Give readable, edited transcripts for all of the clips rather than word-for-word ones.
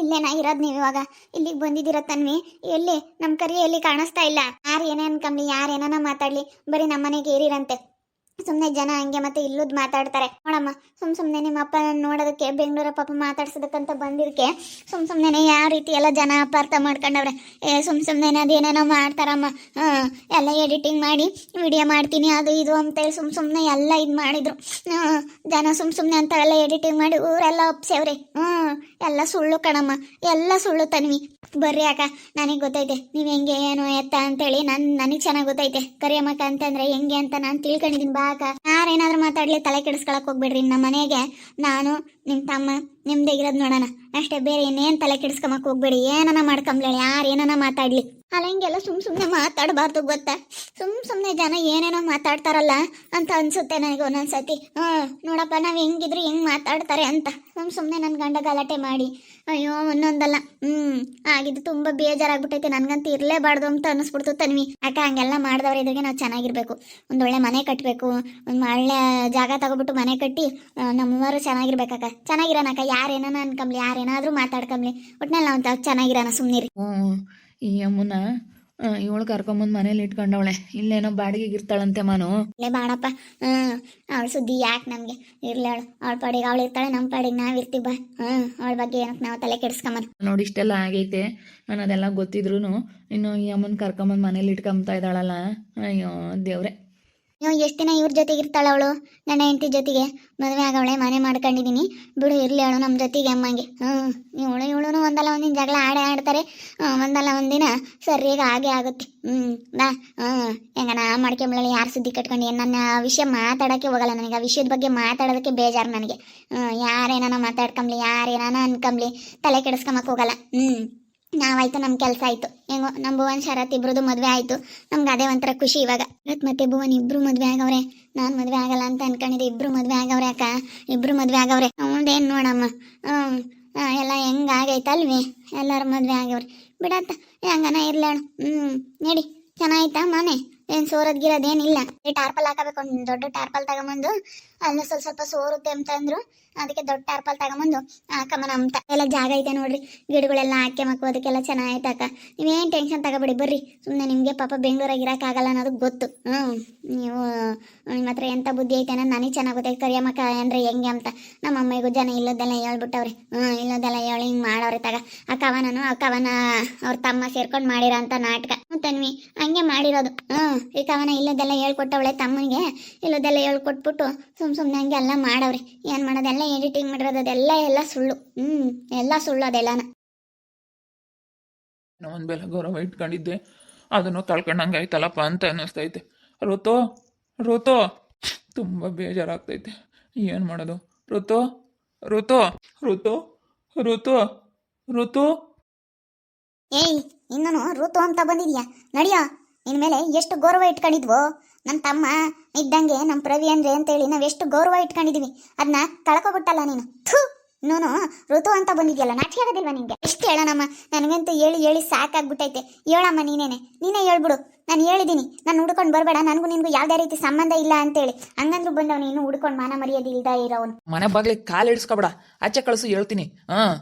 ಇಲ್ಲೇನಾ ಇರೋದ್ ನೀವು ಇವಾಗ ಇಲ್ಲಿಗೆ ಬಂದಿದ್ದೀರ ತನ್ವಿ. ಎಲ್ಲಿ ನಮ್ ಕರಿ ಎಲ್ಲಿ ಕಾಣಿಸ್ತಾ ಇಲ್ಲ. ಯಾರು ಏನೇ ಅನ್ಕಂಬ್ಲಿ, ಯಾರು ಏನಾನ ಮಾತಾಡ್ಲಿ, ಬರೀ ನಮ್ಮನೆಗೆ ಏರಿರಂತೆ. ಸುಮ್ಮನೆ ಜನ ಹಂಗೆ ಮತ್ತೆ ಇಲ್ಲುದ್ ಮಾತಾಡ್ತಾರೆ ನೋಡಮ್ಮ. ಸುಮ್ಮನೆ ನಿಮ್ಮ ಅಪ್ಪ ನೋಡೋದಕ್ಕೆ ಬೆಂಗಳೂರ ಪಾಪ ಮಾತಾಡ್ಸೋದಕ್ಕಂತ ಬಂದಿರ್ಕೆ ಸುಮ್ಮನೆ ಯಾವ ರೀತಿ ಎಲ್ಲ ಜನ ಅಪಾರ್ಥ ಮಾಡ್ಕೊಂಡವ್ರೆ. ಸುಮ್ಮನೆ ಅದೇನೇನೋ ಮಾಡ್ತಾರಮ್ಮ. ಎಲ್ಲ ಎಡಿಟಿಂಗ್ ಮಾಡಿ ವಿಡಿಯೋ ಮಾಡ್ತೀನಿ ಅದು ಇದು ಅಂತೇಳಿ ಸುಮ್ಮನೆ ಎಲ್ಲ ಇದು ಮಾಡಿದ್ರು. ಜನ ಸುಮ್ಮನೆ ಅಂತಾವೆಲ್ಲ ಎಡಿಟಿಂಗ್ ಮಾಡಿ ಊರೆಲ್ಲ ಒಪ್ಸೇವ್ರಿ. ಎಲ್ಲ ಸುಳ್ಳು ಕಣಮ್ಮ, ಎಲ್ಲ ಸುಳ್ಳು ತನ್ವಿ. ಬರ್ರಿ ಅಕ್ಕ, ನನಗೆ ಗೊತ್ತೈತೆ ನೀವು ಹೆಂಗೆ ಏನು ಎತ್ತ ಅಂತೇಳಿ. ನನಗೆ ಚೆನ್ನಾಗಿ ಗೊತ್ತೈತೆ ಕರಿಯಮ್ಮಕ್ಕ ಅಂತಂದ್ರೆ ಹೆಂಗೆ ಅಂತ ನಾನು ತಿಳ್ಕೊಂಡಿದ್ದೀನಿ. ಬಾ ಅಕ್ಕ, ಯಾರೇನಾದ್ರೂ ಮಾತಾಡ್ಲಿ ತಲೆ ಕೆಡಿಸ್ಕೊಳಕ್ ಹೋಗ್ಬೇಡ್ರಿ. ನಮ್ಮ ಮನೆಗೆ ನಾನು ನಿಮ್ಮ ತಮ್ಮ ನಿಮ್ದೇಗಿರೋದು ನೋಡೋಣ ಅಷ್ಟೇ, ಬೇರೆ ಇನ್ನೇನು ತಲೆ ಕೆಡಿಸ್ಕೊಂಬಕ್ ಹೋಗ್ಬೇಡಿ. ಏನನ ಮಾಡ್ಕೊಂಬ್ಲೇಳಿ, ಯಾರು ಏನನ ಮಾತಾಡ್ಲಿ. ಅಲ್ಲ ಹಿಂಗೆಲ್ಲ ಸುಮ್ಮನೆ ಮಾತಾಡಬಾರ್ದು ಗೊತ್ತಾ. ಸುಮ್ಮನೆ ಜನ ಏನೇನೋ ಮಾತಾಡ್ತಾರಲ್ಲ ಅಂತ ಅನ್ಸುತ್ತೆ ನನಗೆ ಒಂದೊಂದ್ಸತಿ. ನೋಡಪ್ಪ ನಾವು ಹೆಂಗಿದ್ರು ಹೆಂಗ್ ಮಾತಾಡ್ತಾರೆ ಅಂತ ಸುಮ್ಮನೆ ನನ್ನ ಗಂಡ ಗಲಾಟೆ ಮಾಡಿ ಅಯ್ಯೋ ಒಂದೊಂದಲ್ಲ. ಆಗಿದ್ದು ತುಂಬಾ ಬೇಜಾರಾಗ್ಬಿಟ್ಟೈತೆ. ನನ್ಗಂತೂ ಇರ್ಲೇಬಾರ್ದು ಅಂತ ಅನಿಸ್ಬಿಡ್ತು ತನ್ವಿ. ಅಕ್ಕ ಹಂಗೆಲ್ಲ ಮಾಡಿದವ್ರ ಇದ್ರಿಗೆ ನಾವು ಚೆನ್ನಾಗಿರ್ಬೇಕು. ಒಂದೊಳ್ಳೆ ಮನೆ ಕಟ್ಟಬೇಕು, ಒಂದು ಒಳ್ಳೆ ಜಾಗ ತಗೋಬಿಟ್ಟು ಮನೆ ಕಟ್ಟಿ ನಮ್ಮವರು ಚೆನ್ನಾಗಿರ್ಬೇಕಕ್ಕ. ಚೆನ್ನಾಗಿರೋಣಕ್ಕ, ಯಾರೇನ ಅನ್ಕಂಬ್ಲಿ, ಯಾರೇನಾದ್ರೂ ಮಾತಾಡ್ಕೊಂಬ್ಲಿ, ಒಟ್ನಲ್ಲಿ ನಾವು ಚೆನ್ನಾಗಿರೋಣ. ಸುಮ್ಮನಿರಿ. ಈ ಅಮ್ಮನ ಇವಳು ಕರ್ಕೊಂಬಂದು ಮನೇಲಿ ಇಟ್ಕೊಂಡವಳೆ. ಇಲ್ಲೇನೋ ಬಾಡಿಗೆಗೆ ಇರ್ತಾಳಂತೆ ಮಾನು. ಇಲ್ಲೇ ಬಾಣಪ್ಪ. ಅವಳ ಸುದ್ದಿ ಯಾಕೆ ನಮ್ಗೆ, ಇರ್ಲಾಳು ಅವಳ ಪಾಡಿಗೆ ಅವಳು ಇರ್ತಾಳೆ, ನಮ್ಮ ಪಾಡಿಗೆ ನಾವ್ ಇರ್ತೀವಿ. ಬಾ ಅವಳ ಬಗ್ಗೆ ಏನಕ್ಕೆ ನಾವು ತಲೆ ಕೆಡಿಸ್ಕೊಂಬ. ನೋಡಿ ಇಷ್ಟೆಲ್ಲ ಆಗೈತೆ, ನಾನು ಅದೆಲ್ಲ ಗೊತ್ತಿದ್ರು ಇನ್ನು ಈ ಅಮ್ಮನ ಕರ್ಕೊಂಬಂದು ಮನೇಲಿ ಇಟ್ಕೊಂಬ್ತಾ ಇದ್ದಾಳಲ್ಲ. ಅಯ್ಯೋ ದೇವ್ರೆ. ನೀವು ಎಷ್ಟು ದಿನ ಇವ್ರ ಜೊತೆಗೆ ಇರ್ತಾಳೆ ಅವಳು? ನನ್ನ ಹೆಂಡತಿ ಜೊತೆಗೆ ಮದುವೆ ಆಗವಳೆ, ಮನೆ ಮಾಡ್ಕೊಂಡಿದ್ದೀನಿ ಬಿಡು, ಇರ್ಲಿ ಅವಳು ನಮ್ಮ ಜೊತೆಗೆ ಅಮ್ಮಂಗೆ. ಇವಳು ಒಂದಲ್ಲ ಒಂದಿನ ಜಗಳ ಆಡ್ತಾರೆ. ಒಂದಲ್ಲ ಒಂದಿನ ಸರಿಯಾಗಿ ಹಾಗೆ ಆಗುತ್ತೆ. ಬಾ ಹೆಂಗನ ಮಾಡ್ಕೊಂಬಳಲಿ. ಯಾರು ಸುದ್ದಿ ಕಟ್ಕೊಂಡು ನನ್ನ ವಿಷಯ ಮಾತಾಡೋಕ್ಕೆ ಹೋಗಲ್ಲ. ನನಗೆ ಆ ವಿಷಯದ ಬಗ್ಗೆ ಮಾತಾಡೋದಕ್ಕೆ ಬೇಜಾರು ನನಗೆ. ಯಾರೇನಾನ ಮಾತಾಡ್ಕೊಂಬ್ಲಿ, ಯಾರೇನಾನ ಅನ್ಕೊಂಬ್ಲಿ, ತಲೆ ಕೆಡಿಸ್ಕೊಂಬಕ್ ಹೋಗಲ್ಲ. ನಾವಾಯ್ತು, ನಮ್ಮ ಕೆಲಸ ಆಯ್ತು. ಹೆಂಗೋ ನಮ್ಮ ಭುವನ್ ಶರತ್ ಇಬ್ರದ್ದು ಮದುವೆ ಆಯ್ತು. ನಮ್ಗೆ ಅದೇ ಒಂಥರ ಖುಷಿ ಇವಾಗ. ಮತ್ತೆ ಭುವನ್ ಇಬ್ರು ಮದುವೆ ಆಗವ್ರೆ. ನಾನು ಮದುವೆ ಆಗಲ್ಲ ಅಂತ ಅನ್ಕೊಂಡಿದ್ದೆ, ಇಬ್ರು ಮದುವೆ ಆಗವ್ರೆ ಅಕ್ಕ, ಇಬ್ರು ಮದುವೆ ಆಗವ್ರೆ. ಅವಳದೇನು ನೋಡಮ್ಮ, ಎಲ್ಲ ಹೆಂಗಾಗೈತಲ್ವಿ, ಎಲ್ಲರೂ ಮದುವೆ ಆಗವ್ರೆ. ಬಿಡತ್ತ ಹೆಂಗನ ಇರ್ಲಾಳ. ನಡಿ, ಚೆನ್ನಾಯ್ತಾ ಮನೆ? ಏನು ಸೋರದ್ಗಿರೋದೇನಿಲ್ಲ. ಟಾರ್ಪಲ್ ಹಾಕಬೇಕು, ಒಂದು ದೊಡ್ಡ ಟಾರ್ಪಲ್ ತಗೊಂಬಂದು ಅಲ್ಲ ಸ್ವಲ್ಪ ಸೋರುತ್ತೆ ಅಂತಂದ್ರು. ಅದಕ್ಕೆ ದೊಡ್ಡ ಟಾರ್ಪಲ್ ತಗೊಂಬಂದು ಹಾಕಮ್ಮನ ಅಂತ. ಎಲ್ಲ ಜಾಗ ಐತೆ ನೋಡ್ರಿ, ಗಿಡಗಳೆಲ್ಲ ಹಾಕ್ಯಮಕ್ಕು, ಅದಕ್ಕೆಲ್ಲ ಚೆನ್ನಾಗೈತಕ್ಕ. ನೀವೇನು ಟೆನ್ಷನ್ ತಗೋಬೇಡಿ, ಬರ್ರಿ. ಸುಮ್ಮನೆ ನಿಮಗೆ ಪಾಪ ಬೆಂಗಳೂರಾಗ ಇರೋಕ್ಕಾಗಲ್ಲ ಅನ್ನೋದು ಗೊತ್ತು. ನೀವು ನಿಮ್ಮ ಹತ್ರ ಎಂಥ ಬುದ್ಧಿ ಐತೆ ಅನ್ನೋದು ನನಗೆ ಚೆನ್ನಾಗಿ ಗೊತ್ತೈತೆ. ಕರಿಯಮ್ಮಕ್ಕ ಅಂದರೆ ಹೆಂಗೆ ಅಂತ ನಮ್ಮ ಅಮ್ಮಿಗೂ ಜನ ಇಲ್ಲದೆಲ್ಲ ಹೇಳ್ಬಿಟ್ಟವ್ರೆ. ಇಲ್ಲದೆಲ್ಲ ಹೇಳಿ ಹಿಂಗೆ ಮಾಡವ್ರೆ. ತಗ ಆ ಕವನ ಅವ್ರ ತಮ್ಮ ಸೇರ್ಕೊಂಡು ಮಾಡಿರೋ ಅಂತ ನಾಟಕ ತನ್ವಿ ಹಂಗೆ ಮಾಡಿರೋದು. ಈ ಕವನ ಇಲ್ಲದೆಲ್ಲ ಹೇಳ್ಕೊಟ್ಟವಳೆ ತಮ್ಮನಿಗೆ, ಇಲ್ಲದೆಲ್ಲ ಹೇಳ್ಕೊಟ್ಬಿಟ್ಟು ಸುಮ್ಮನೆ ಹಂಗೆ ಎಲ್ಲ ಮಾಡವ್ರೆ. ಏನು ಮಾಡೋದೆಲ್ಲ ಎಡಿಟಿಂಗ್ ಮಾಡಿರೋದು, ಅದೆಲ್ಲ ಸುಳ್ಳು. ಎಲ್ಲ ಸುಳ್ಳು ಅದೆಲ್ಲನ. ಒಂದು ಬೆಲೆ ಗೌರವ ಇಟ್ಕೊಂಡಿದ್ದೆ, ಅದನ್ನು ಕಳ್ಕೊಂಡಂಗೆ ಆಯ್ತಲ್ಲಪ್ಪ ಅಂತ ಅನ್ನಿಸ್ತೈತೆ. ಋತು ತುಂಬ ಬೇಜಾರಾಗ್ತೈತೆ. ಏನು ಮಾಡೋದು? ಋತು ಋತು ಋತು ಋತು ಋತು ಏಯ್, ಇನ್ನೂ ಋತು ಅಂತ ಬಂದಿದ್ಯಾ? ನಡಿಯೋ. ನಿನ್ನ ಮೇಲೆ ಎಷ್ಟು ಗೌರವ ಇಟ್ಕೊಂಡಿದ್ವೋ. ನಮ್ಮ ತಮ್ಮ ಇದ್ದಂಗೆ ನಮ್ಮ ಪ್ರವಿ ಅಂದ್ರೆ ಅಂತೇಳಿ ನಾವು ಎಷ್ಟು ಗೌರವ ಇಟ್ಕೊಂಡಿದೀವಿ, ಅದನ್ನ ಕಳ್ಕೊಬಿಟ್ಟಲ್ಲ ನೀನು. ಇನ್ನೂನು ಋತು ಅಂತ ಬಂದಿದ್ಯಲ್ಲ, ನಾಚಿಕೆ ಆಗೋದಿಲ್ವಾ ನಿನ್ಗೆ? ಎಷ್ಟು ಹೇಳೋಣಮ್ಮ, ನನಗಂತೂ ಹೇಳಿ ಸಾಕಾಗ್ಬಿಟ್ಟೈತೆ. ಹೇಳಮ್ಮ, ನೀನೇ ಹೇಳ್ಬಿಡು. ನಾನು ಹೇಳಿದ್ದೀನಿ, ನಾನು ಹುಡ್ಕೊಂಡು ಬರಬೇಡ, ನನಗೂ ನಿನ್ಗೂ ಯಾವುದೇ ರೀತಿ ಸಂಬಂಧ ಇಲ್ಲ ಅಂತೇಳಿ. ಹಂಗಂದ್ರೂ ಬಂದವನು ಇನ್ನು ಹುಡ್ಕೊಂಡು ಮಾನ ಮರ್ಯಾದೆ ಇಲ್ದ ಇರೋವನು. ಮನೆ ಬಾಗ್ಲಿಗೆ ಕಾಲು ಇಡಿಸ್ಕೊಬೇಡ, ಆಚೆ ಕಳಿಸು ಹೇಳ್ತೀನಿ.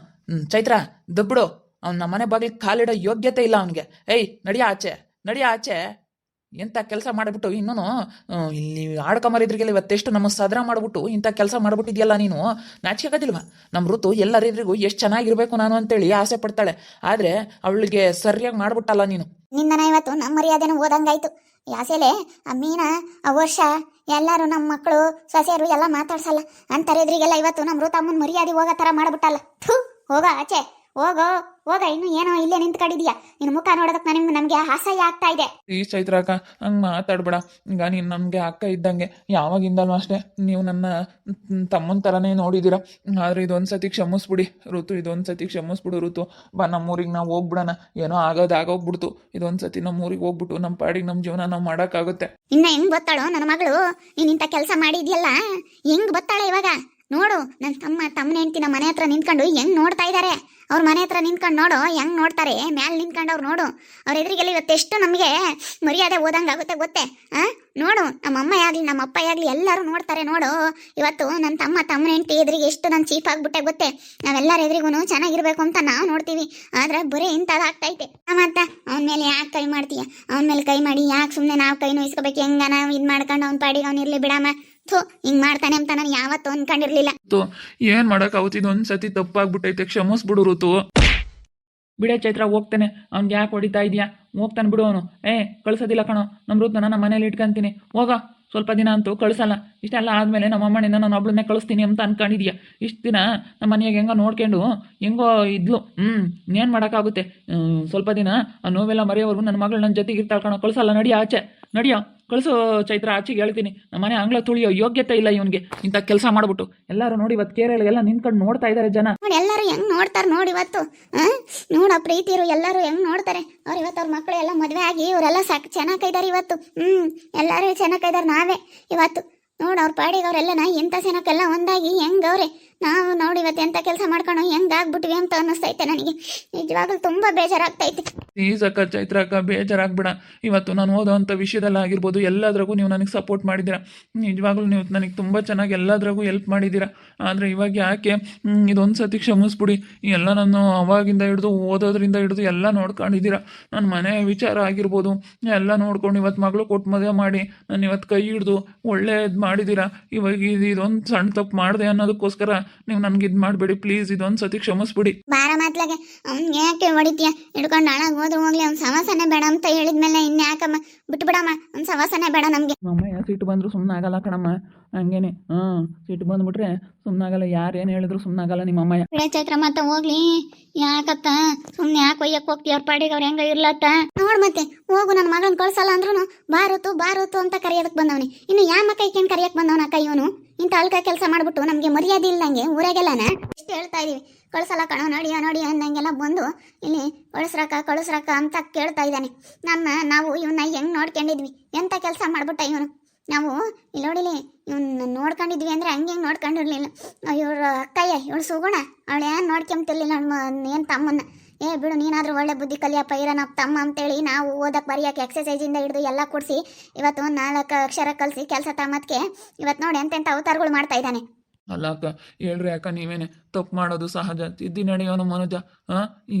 ಚೈತ್ರ ದಬ್ಬಿಡು. ಅವ್ನು ನಮ್ಮ ಮನೆ ಬಾಗ್ಲಿಗೆ ಕಾಲಿಡೋ ಯೋಗ್ಯತೆ ಇಲ್ಲ ಅವನಿಗೆ. ಏಯ್ ನಡಿಯ ಆಚೆ. ಎಂಥ ಕೆಲಸ ಮಾಡಿಬಿಟ್ಟು ಇನ್ನೂ ಇಲ್ಲಿ ಆಡ್ಕೊಂಬರಿದ್ರಿಗೆಲ್ಲ ಇವತ್ತೆಷ್ಟು ನಮ್ಮ ಸದರ ಮಾಡಿಬಿಟ್ಟು ಇಂಥ ಕೆಲಸ ಮಾಡಿಬಿಟ್ಟಿದ್ಯಲ್ಲ ನೀನು. ನಾಚಿಕೆ ಆಗೋದಿಲ್ವಾ? ನಮ್ಮ ಋತು ಎಲ್ಲರಿದ್ರಿಗೂ ಎಷ್ಟು ಚೆನ್ನಾಗಿರ್ಬೇಕು ನಾನು ಅಂತೇಳಿ ಆಸೆ ಪಡ್ತಾಳೆ, ಆದರೆ ಅವಳಿಗೆ ಸರಿಯಾಗಿ ಮಾಡ್ಬಿಟ್ಟಲ್ಲ ನೀನು. ನಿಂದನ ಇವತ್ತು ನಮ್ಮ ಮರ್ಯಾದೆನೂ ಓದಂಗಾಯ್ತು. ಯಾಸೆಲೆ ಆ ಮೀನ ಆ ವರ್ಷ ಎಲ್ಲರೂ ನಮ್ಮ ಮಕ್ಕಳು ಸೊಸೆಯರು ಎಲ್ಲ ಮಾತಾಡ್ಸಲ್ಲ ಅಂತಾರೆ ಎದುರಿಗೆಲ್ಲ ಇವತ್ತು ನಮ್ಮ ಋತಮ್ಮನ ಮರ್ಯಾದೆ ಹೋಗೋ ಥರ ಮಾಡ್ಬಿಟ್ಟಲ್ಲ. ಹೋಗ ಆಚೆ, ಹೋಗ. ಇನ್ನು ಏನೋ ಇಲ್ಲೇ ನಿಂತ್ಕೊಂಡಿದ್ಯಾ? ನಿನ್ನ ಮುಖ ನೋಡೋದಕ್ಕೆ ನಮಗೆ ಅಸಹ್ಯ ಆಗ್ತಾ ಇದೆ. ಈ ಚೈತ್ರ ಅಕ್ಕ, ಹಂಗೆ ಮಾತಾಡ್ಬೇಡ. ಈಗ ನೀನು ನಮಗೆ ಅಕ್ಕ ಇದ್ದಂಗೆ, ಯಾವಾಗಿಂದಲೂ ಅಷ್ಟೇ ನೀವು ನನ್ನ ತಮ್ಮನ ಥರನೇ ನೋಡಿದ್ದೀರ. ಆದರೆ ಇದೊಂದ್ಸತಿ ಕ್ಷಮಿಸ್ಬಿಡಿ ಋತು, ಇದೊಂದ್ಸತಿ ಕ್ಷಮಿಸ್ಬಿಡು ಋತು. ಬಾ, ನಮ್ಮೂರಿಗೆ ನಾವು ಹೋಗ್ಬಿಡೋಣ. ಏನೋ ಆಗೋಗ್ಬಿಡ್ತು. ಇದೊಂದ್ಸತಿ ನಮ್ಮೂರಿಗೆ ಹೋಗ್ಬಿಟ್ಟು ನಮ್ಮ ಪಾಡಿಗೆ ನಮ್ಮ ಜೀವನ ನಾವು ಮಾಡೋಕ್ಕಾಗುತ್ತೆ. ಇನ್ನ ಹೆಂಗ್ ಗೊತ್ತಾಳೋ ನನ್ನ ಮಗಳು? ನೀನು ಇಂಥ ಕೆಲಸ ಮಾಡಿದ್ಯಲ್ಲ, ಹೆಂಗ್ ಗೊತ್ತಾಳೆ ಇವಾಗ? ನೋಡು ನನ್ನ ತಮ್ಮನ ಹೆಂಡ್ತಿ ನಮ್ಮ ಮನೆ ಹತ್ರ ನಿಂತ್ಕೊಂಡು ಹೆಂಗ್ ನೋಡ್ತಾ ಇದ್ದಾರೆ. ಅವ್ರ ಮನೆ ಹತ್ರ ನಿಂತ್ಕೊಂಡು ನೋಡು ಹೆಂಗ್ ನೋಡ್ತಾರೆ, ಮ್ಯಾಲೆ ನಿಂತ್ಕೊಂಡು ಅವ್ರು ನೋಡು. ಅವ್ರ ಎದುರಿಗೆಲ್ಲ ಇವತ್ತೆಷ್ಟು ನಮಗೆ ಮರ್ಯಾದೆ ಓದಂಗಾಗುತ್ತೆ ಗೊತ್ತೇ. ನೋಡು ನಮ್ಮ ಅಮ್ಮ ಆಗಲಿ ನಮ್ಮ ಅಪ್ಪ ಆಗಲಿ ಎಲ್ಲರೂ ನೋಡ್ತಾರೆ ನೋಡು. ಇವತ್ತು ನನ್ನ ತಮ್ಮನ ಹೆಂಡ್ತಿ ಎದುರಿಗೆ ಎಷ್ಟು ನಾನು ಚೀಪ್ ಆಗ್ಬಿಟ್ಟೆ ಗೊತ್ತೇ. ನಾವೆಲ್ಲರ ಎದುರಿಗೂ ಚೆನ್ನಾಗಿರ್ಬೇಕು ಅಂತ ನಾವು ನೋಡ್ತೀವಿ, ಆದ್ರೆ ಬರೀ ಇಂಥದ್ದಾಗ್ತೈತೆ. ಮತ್ತೆ ಅವನ ಮೇಲೆ ಯಾಕೆ ಕೈ ಮಾಡ್ತೀಯ? ಅವನ ಮೇಲೆ ಕೈ ಮಾಡಿ ಯಾಕೆ ಸುಮ್ಮನೆ ನಾವು ಕೈ ನೋಯಿಸ್ಕೋಬೇಕು? ಹೆಂಗ ನಾವು ಇದು ಮಾಡ್ಕೊಂಡು ಅವ್ನ ಪಾಡಿಗೆ ಅವ್ನು ಇರ್ಲಿ ಬಿಡಮ್ಮ. ಥೂ, ಹಿಂಗ್ ಮಾಡ್ತಾನೆ ಅಂತ ನಾನು ಯಾವತ್ತೂ ಅನ್ಕೊಂಡಿರ್ಲಿಲ್ಲ. ಏನ್ ಮಾಡಕ್ಕಾಗುತ್ತೆ, ಇದೊಂದ್ ಸತಿ ತಪ್ಪಾಗ್ಬಿಟ್ಟೈತೆ, ಕ್ಷಮಿಸ್ಬಿಡು ಋತು. ಬಿಡೆ ಚೈತ್ರ, ಹೋಗ್ತಾನೆ. ಅವ್ನಿಗೆ ಯಾಕೆ ಹೊಡಿತಾ ಇದೆಯಾ? ಹೋಗ್ತಾನೆ ಬಿಡು ಅವನು. ಕಳ್ಸೋದಿಲ್ಲ ಕಣೋ, ನಮ್ಮ ಋತುನ ನಮ್ಮ ಮನೇಲಿ ಇಟ್ಕೊಂತೀನಿ. ಹೋಗ, ಸ್ವಲ್ಪ ದಿನ ಅಂತೂ ಕಳಿಸಲ್ಲ. ಇಷ್ಟೆಲ್ಲ ಆದಮೇಲೆ ನಮ್ಮ ಅಮ್ಮನಿಂದ ನಾನು ಒಬ್ಳನ್ನೇ ಕಳಿಸ್ತೀನಿ ಅಂತ ಅನ್ಕೊಂಡಿದ್ಯಾ? ಇಷ್ಟು ದಿನ ನಮ್ಮ ಮನೆಯಾಗ ಹೆಂಗೋ ನೋಡ್ಕೊಂಡು ಹೆಂಗೋ ಇದ್ಲು. ಇನ್ನೇನು ಮಾಡೋಕ್ಕಾಗುತ್ತೆ? ಸ್ವಲ್ಪ ದಿನ ಆ ನೋವೆಲ್ಲ ಮರೆಯೋವರೆಗೂ ನನ್ನ ಮಗಳು ನನ್ನ ಜೊತೆಗೆ ಇರ್ತಾಳೆ ಕಣೋ. ಕಳಿಸಲ್ಲ, ನಡಿಯೋ ಆಚೆ, ನಡಿಯೋ, ಕಳಿಸು ಚೈತ್ರ, ಆಚೆಗೆ ಹೇಳ್ತೀನಿ. ನಮ್ಮ ಮನೆ ಆಂಗ್ಲ ತುಳಿಯೋ ಯೋಗ್ಯತೆ ಇಲ್ಲ ಇವನಿಗೆ ಇಂಥ ಕೆಲಸ ಮಾಡ್ಬಿಟ್ಟು. ಎಲ್ಲರೂ ನೋಡಿ ಇವತ್ತು ಕೇರಳೆಲ್ಲ ನಿಂತ್ಕೊಂಡು ನೋಡ್ತಾ ಇದ್ದಾರೆ ಜನ. ನೋಡಿ ಎಲ್ಲರೂ ಹೆಂಗ್ ನೋಡ್ತಾರೆ ನೋಡಿ ಇವತ್ತು. ನೋಡ ಪ್ರೀತಿರು ಎಲ್ಲರೂ ಹೆಂಗ್ ನೋಡ್ತಾರೆ. ಅವ್ರು ಇವತ್ತು ಅವ್ರ ಮಕ್ಕಳು ಎಲ್ಲ ಮದುವೆ ಆಗಿ ಇವರೆಲ್ಲ ಚೆನ್ನಾಗಿದ್ದಾರೆ ಇವತ್ತು. ಎಲ್ಲರೂ ಚೆನ್ನಾಗಿದ್ದಾರೆ. ನಾವೇ ಇವತ್ತು ನೋಡು ಅವ್ರ ಪಾಡಿಗೆ ಅವರೆಲ್ಲ ಎಂಥ ಜನಕ್ಕೆಲ್ಲ ಒಂದಾಗಿ ಹೆಂಗವ್ರೆ. ನಾವು ನೋಡಿ ಇವತ್ತು ಎಂಥ ಕೆಲಸ ಮಾಡ್ಕೊಂಡು ಹೆಂಗಾಗ್ಬಿಟ್ವಿ ಅಂತ ಅನ್ನಿಸ್ತೈತೆ ನನಗೆ. ನಿಜವಾಗ್ಲೂ ತುಂಬ ಬೇಜಾರಾಗ್ತೈತೆ. ಪ್ಲೀಸ್ ಅಕ್ಕ, ಚೈತ್ರ ಅಕ್ಕ, ಬೇಜಾರಾಗ್ಬೇಡ. ಇವತ್ತು ನಾನು ಓದೋವಂಥ ವಿಷಯದಲ್ಲಿ ಆಗಿರ್ಬೋದು ಎಲ್ಲದ್ರಾಗೂ ನೀವು ನನಗೆ ಸಪೋರ್ಟ್ ಮಾಡಿದ್ದೀರಾ. ನಿಜವಾಗ್ಲೂ ನೀವು ನನಗೆ ತುಂಬ ಚೆನ್ನಾಗಿ ಎಲ್ಲದ್ರಾಗೂ ಹೆಲ್ಪ್ ಮಾಡಿದ್ದೀರಾ. ಆದರೆ ಇವಾಗ ಯಾಕೆ ಇದೊಂದು ಸತಿ ಕ್ಷಮಿಸ್ಬಿಡಿ. ಎಲ್ಲ ನಾನು ಅವಾಗಿಂದ ಹಿಡಿದು ಓದೋದ್ರಿಂದ ಹಿಡಿದು ಎಲ್ಲ ನೋಡ್ಕೊಂಡಿದ್ದೀರಾ. ನನ್ನ ಮನೆ ವಿಚಾರ ಆಗಿರ್ಬೋದು ಎಲ್ಲ ನೋಡ್ಕೊಂಡು ಇವತ್ತು ಮಗಳು ಕೊಟ್ಟು ಮದುವೆ ಮಾಡಿ ನಾನು ಇವತ್ತು ಕೈ ಹಿಡ್ದು ಒಳ್ಳೇದು ಮಾಡಿದ್ದೀರಾ. ಇವಾಗ ಇದೊಂದು ಸಣ್ಣ ತಪ್ಪು ಮಾಡಿದೆ ಅನ್ನೋದಕ್ಕೋಸ್ಕರ ನೀವು ನನಗೆ ಇದು ಮಾಡಬೇಡಿ ಪ್ಲೀಸ್. ಇದೊಂದು ಸತಿ ಕ್ಷಮಿಸ್ಬಿಡಿ. ಬಾರ ಮಾತ್ಲಾಗೆ ಅವ್ನಿಗೆ ಯಾಕೆ ಹೊಡಿತೀಯ? ಹಿಡ್ಕೊಂಡು ಹಾಳಾಗಿ ಹೋದ್ರು ಹೋಗ್ಲಿ, ಅವ್ನ ಸವಾಸನೆ ಬೇಡ ಅಂತ ಹೇಳಿದ್ಮೇಲೆ ಇನ್ಯಾಕಮ್ಮ ಬಿಟ್ಬಿಡಮ್ಮ, ಅವ್ನ ಸವಾಸನೆ ಬೇಡ ನಮ್ಗೆ. ಅಮ್ಮಯ್ಯ ಸಿಟ್ಟು ಬಂದ್ರು ಸುಮ್ಮನಾಗಲ್ಲ ಕಣಮ್ಮ, ಹಂಗೇನೆ. ಸಿಟ್ಟು ಬಂದ್ಬಿಟ್ರೆ ಸುಮ್ಮನಾಗಲ್ಲ, ಯಾರೇನು ಹೇಳಿದ್ರು ಸುಮ್ಮನಾಗಲ್ಲ ನಿಮ್ಮ ಅಮ್ಮಯ್ಯ. ಬಿಡ ಚೈತ್ರ, ಮತ್ತೆ ಹೋಗ್ಲಿ ಯಾಕತ್ತ ಸುಮ್ನೆ ಯಾಕೆ ಒಯ್ಯಕ್ಕೆ ಹೋಗ್ತೀಯ? ಅವ್ರ ಪಾಡಿಗೆ ಅವ್ರು ಹೆಂಗ ಇರ್ಲತ್ತ ನೋಡ್. ಮತ್ತೆ ಹೋಗು, ನನ್ನ ಮಗಳನ್ನ ಕಳ್ಸಲ್ಲ ಅಂದ್ರೂ ಬಾರುತ್ತು ಅಂತ ಕರೆಯೋದಕ್ಕೆ ಬಂದವನಿ. ಇನ್ನು ಯಾ ಮಕ್ಕ ಈಕೇನು ಕರೆಯಕ್ಕೆ ಬಂದವನ ಅಕ್ಕ ಇವನು? ಇಂಥ ಅಳ್ಕ ಕೆಲಸ ಮಾಡ್ಬಿಟ್ಟು ನಮಗೆ ಮರ್ಯಾದೆ ಇಲ್ದಂಗೆ ಊರಾಗೆಲ್ಲನ ಎಷ್ಟು ಹೇಳ್ತಾ ಇದೀವಿ, ಕಳ್ಸಲ್ಲ ಕಣೋ, ನೋಡಿ ಅಂದಂಗೆಲ್ಲ ಬಂದು ಇಲ್ಲಿ ಕಳಿಸ್ರಕ್ಕ ಅಂತ ಕೇಳ್ತಾ ಇದ್ದಾನೆ. ನಾವು ಇವನ್ನ ಹೆಂಗ್ ನೋಡ್ಕೊಂಡಿದ್ವಿ, ಎಂಥ ಕೆಲಸ ಮಾಡ್ಬಿಟ್ಟ ಇವನು. ನಾವು ಇಲ್ಲಿ ನೋಡಿಲಿ ಇವನ್ನ ನೋಡ್ಕೊಂಡಿದ್ವಿ ಅಂದರೆ ಹಂಗೆ ನೋಡ್ಕೊಂಡಿರ್ಲಿಲ್ಲ. ಇವ್ರ ಅಕ್ಕಯ್ಯ ಇವಳು ಸುಗುಣ, ಅವಳು ಏನು ನೋಡ್ಕೊಂತಿರ್ಲಿಲ್ಲ ಏನು ತಮ್ಮನ್ನ. ಬಿಡು, ನೀನಾದ್ರೂ ಒಳ್ಳೆ ಬುದ್ಧಿ ಕಲಿಯಪ್ಪ, ಇರೋನಪ್ಪ ತಮ್ಮ ಅಂತೇಳಿ ನಾವು ಓದಕ್ಕೆ ಬರೆಯೋಕೆ ಎಕ್ಸಸೈಜಿಂದ ಹಿಡಿದು ಎಲ್ಲ ಕೊಡಿಸಿ ಇವತ್ತು 4 ಅಕ್ಷರ ಕಲಿಸಿ ಕೆಲಸ ತಮ್ಮದಕ್ಕೆ ಇವತ್ತು ನೋಡಿ ಎಂತೆಂಥ ಅವತಾರಗಳು ಮಾಡ್ತಾ ಇದ್ದಾನೆ. ಅಲ್ಲ ಅಕ್ಕ, ಹೇಳ್ರಿ ಅಕ್ಕ, ನೀವೇನೆ ತಪ್ಪು ಮಾಡೋದು ಸಹಜ, ತಿದ್ದಿ ನಡೆಯೋನು ಮನುಜ.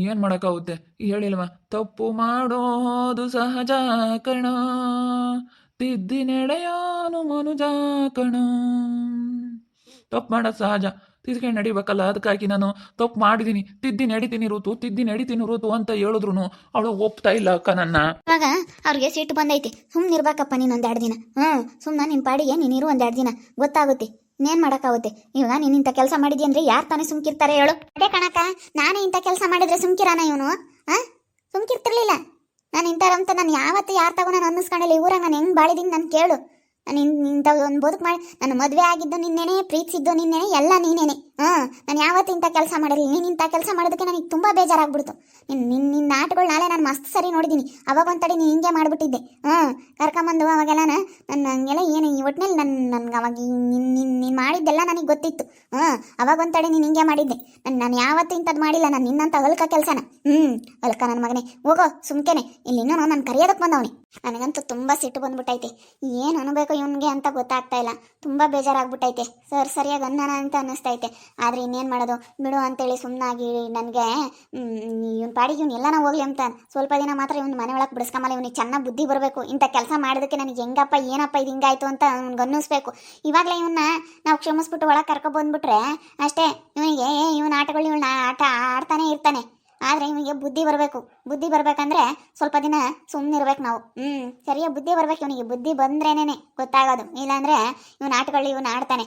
ಏನು ಮಾಡೋಕ್ಕಾಗುತ್ತೆ ಹೇಳಿಲ್ವಾ? ತಪ್ಪು ಮಾಡೋದು ಸಹಜ ಕಣ, ತಿದ್ದಿ ನಡೆಯೋನು ಮನುಜ ಕಣ. ತಪ್ಪು ಮಾಡೋದು ಸಹಜ, ತಿದ್ಕೊಂಡು ನಡಿಬೇಕಲ್ಲ. ಅದಕ್ಕಾಗಿ ನಾನು ತಪ್ಪು ಮಾಡಿದ್ದೀನಿ, ತಿದ್ದಿ ನಡಿತೀನಿ ಋತು ಅಂತ ಹೇಳಿದ್ರು ಅವಳು ಒಪ್ತಾ ಇಲ್ಲ ಅಕ್ಕ ನನ್ನ. ಇವಾಗ ಅವ್ರಿಗೆ ಸಿಟ್ಟು ಬಂದೈತಿ. ಸುಮ್ಮನಿರ್ಬೇಕಪ್ಪ ನೀನು 1-2 ದಿನ. ಸುಮ್ಮನೆ ನಿನ್ನ ಪಾಡಿಗೆ ನೀನಿರು 1-2 ದಿನ, ಗೊತ್ತಾಗುತ್ತೆ. ಇನ್ನೇನು ಮಾಡೋಕ್ಕಾಗುತ್ತೆ? ಇವಾಗ ನೀನು ಇಂಥ ಕೆಲಸ ಮಾಡಿದ್ಯ ಅಂದರೆ ಯಾರು ತಾನೇ ಸುಮ್ಕಿರ್ತಾರೆ ಹೇಳು? ಅದೇ ಕಣಕ್ಕ, ನಾನೇ ಇಂಥ ಕೆಲಸ ಮಾಡಿದ್ರೆ ಸುಮ್ಕಿರಾನ ಇವನು? ಸುಮ್ಕಿರ್ತಿರ್ಲಿಲ್ಲ. ನಾನು ಇಂಥವಂತ ನಾನು ಯಾವತ್ತು ಯಾರು ತಗೋ ನಾನು ಅನ್ನಿಸ್ಕೊಂಡಿಲ್ಲ. ಊರಾಗ ನಾನು ಹೆಂಗೆ ಬಾಳಿದ್ದೀನಿ ನಾನು ಕೇಳು. ನಾನು ಇಂಥ ಒಂದು ಬದುಕು ಮಾಡಿ ನಾನು ಮದುವೆ ಆಗಿದ್ದು ನಿನ್ನೇನೆ, ಪ್ರೀತಿಸಿದ್ದು ನಿನ್ನೇನೆ, ಎಲ್ಲ ನೀನೇನೆ. ನಾನು ಯಾವತ್ತು ಇಂಥ ಕೆಲಸ ಮಾಡಿರಲಿಲ್ಲ. ನೀನು ಇಂಥ ಕೆಲಸ ಮಾಡೋದಕ್ಕೆ ನನಗೆ ತುಂಬ ಬೇಜಾರಾಗ್ಬಿಡ್ತು. ನಿನ್ನ ಆಟಗಳು ನಾಳೆ ನಾನು ಮಸ್ತ್ ಸರಿ ನೋಡಿದ್ದೀನಿ. ಅವಾಗ ಒಂತಡಿ ನೀನು ಹಿಂಗೆ ಮಾಡಿಬಿಟ್ಟಿದ್ದೆ. ಕರ್ಕೊಂಬಂದು ಅವಾಗೆಲ್ಲ ನನ್ನ ಹಂಗೆಲ್ಲ ಏನು ಒಟ್ಟಿನಲ್ಲಿ ನನ್ಗೆ ಅವಾಗ ನೀನು ಮಾಡಿದ್ದೆಲ್ಲ ನನಗೆ ಗೊತ್ತಿತ್ತು. ಅವಾಗ ಒಂತಡಿ ನೀನು ಹಿಂಗೆ ಮಾಡಿದ್ದೆ. ನಾನು ಯಾವತ್ತೂ ಇಂಥದ್ದು ಮಾಡಿಲ್ಲ. ನಾನು ನಿನ್ನಂಥ ಹೊಲ್ಕ ಕೆಲಸನ ಹೊಲ್ಕ ನನ್ನ ಮಗನೇ. ಹೋಗೋ ಸುಮ್ಕೆನೆ, ಇಲ್ಲಿ ಇನ್ನೂ ನಾನು ಕರೆಯೋದಕ್ಕೆ ಬಂದವನಿ. ನನಗಂತೂ ತುಂಬ ಸಿಟ್ಟು ಬಂದ್ಬಿಟ್ಟೈತೆ. ಏನು ಅನ್ಬೇಕು ಇವನಿಗೆ ಅಂತ ಗೊತ್ತಾಗ್ತಾ ಇಲ್ಲ. ತುಂಬ ಬೇಜಾರಾಗ್ಬಿಟ್ಟೈತೆ. ಸರಿಯಾಗಿ ಅನ್ನೋಣ ಅಂತ ಅನ್ನಿಸ್ತೈತೆ. ಆದರೆ ಇನ್ನೇನು ಮಾಡೋದು, ಬಿಡು ಅಂತೇಳಿ ಸುಮ್ಮನಾಗಿ ನನಗೆ ಇವ್ನ ಪಾಡಿಗೆ ಇವ್ನು ಎಲ್ಲನ ಹೋಗ್ಲಿ ಅಂತ ಸ್ವಲ್ಪ ದಿನ ಮಾತ್ರ ಇವ್ನು ಮನೆ ಒಳಗೆ ಬಿಡಿಸ್ಕೊಂಬಲ್ಲ. ಇವನಿಗೆ ಚೆನ್ನಾಗಿ ಬುದ್ಧಿ ಬರಬೇಕು. ಇಂಥ ಕೆಲಸ ಮಾಡೋದಕ್ಕೆ ನನಗೆ ಹೆಂಗಪ್ಪ ಏನಪ್ಪ ಇದು ಹಿಂಗಾಯ್ತು ಅಂತ ಅವ್ನಿಗೆ ಅನ್ನಿಸ್ಬೇಕು. ಇವಾಗಲೇ ಇವನ್ನ ನಾವು ಕ್ಷಮಿಸ್ಬಿಟ್ಟು ಒಳಗೆ ಕರ್ಕೊಬಂದ್ಬಿಟ್ರೆ ಅಷ್ಟೇ, ಇವನಿಗೆ ಇವನ ಆಟಗಳು ಇವಳನ್ನ ಆಟ ಆಡ್ತಾನೆ ಇರ್ತಾನೆ. ಆದರೆ ಇವನಿಗೆ ಬುದ್ಧಿ ಬರಬೇಕು. ಬುದ್ಧಿ ಬರಬೇಕಂದ್ರೆ ಸ್ವಲ್ಪ ದಿನ ಸುಮ್ಮನಿರ್ಬೇಕು ನಾವು. ಸರಿಯಾಗಿ ಬುದ್ಧಿ ಬರ್ಬೇಕು ಇವನಿಗೆ. ಬುದ್ಧಿ ಬಂದ್ರೇನೆ ಗೊತ್ತಾಗೋದು. ಇಲ್ಲಾಂದರೆ ಇವನ ಆಟಗಳು ಇವನು ಆಡ್ತಾನೆ.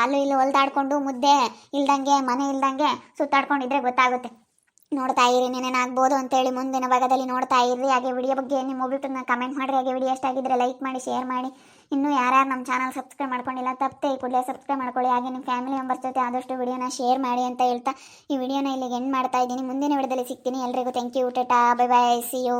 ಅಲ್ಲೂ ಇಲ್ಲೂ ಹೊಲ್ದಾಡ್ಕೊಂಡು ಮುದ್ದೆ ಇಲ್ದಂಗೆ ಮನೆ ಇಲ್ದಂಗೆ ಸುತ್ತಾಡ್ಕೊಂಡಿದ್ರೆ ಗೊತ್ತಾಗುತ್ತೆ. ನೋಡ್ತಾ ಇರಿ ಏನೇನಾಗ್ಬೋದು ಅಂತೇಳಿ ಮುಂದಿನ ಭಾಗದಲ್ಲಿ ನೋಡ್ತಾ ಇರ್ರಿ. ಹಾಗೆ ವಿಡಿಯೋ ಬಗ್ಗೆ ನಿಮ್ಮ ಒಬ್ಬಿಟ್ಟು ಕಮೆಂಟ್ ಮಾಡಿರಿ. ಹಾಗೆ ವಿಡಿಯೋ ಎಷ್ಟಾಗಿದ್ದರೆ ಲೈಕ್ ಮಾಡಿ, ಶೇರ್ ಮಾಡಿ. ಇನ್ನೂ ಯಾರ್ಯಾರು ನಮ್ಮ ಚಾನಲ್ ಸಬ್ಸ್ಕ್ರೈಬ್ ಮಾಡ್ಕೊಂಡಿಲ್ಲ ತಪ್ಪದೆ ಈ ಕೂಡಲೇ ಸಬ್ಸ್ಕ್ರೈಬ್ ಮಾಡ್ಕೊಳ್ಳಿ. ಹಾಗೆ ನಿಮ್ಮ ಫ್ಯಾಮಿಲಿ ಮೆಂಬರ್ಸ್ ಜೊತೆ ಆದಷ್ಟು ವಿಡಿಯೋನ ಶೇರ್ ಮಾಡಿ ಅಂತ ಹೇಳ್ತಾ ಈ ವಿಡಿಯೋನ ಇಲ್ಲಿಗೆ ಎಂಡ್ ಮಾಡ್ತಾ ಇದ್ದೀನಿ. ಮುಂದಿನ ವಿಡಿಯೋದಲ್ಲಿ ಸಿಗ್ತೀನಿ. ಎಲ್ರಿಗೂ thank you. Tata, bye bye, see you.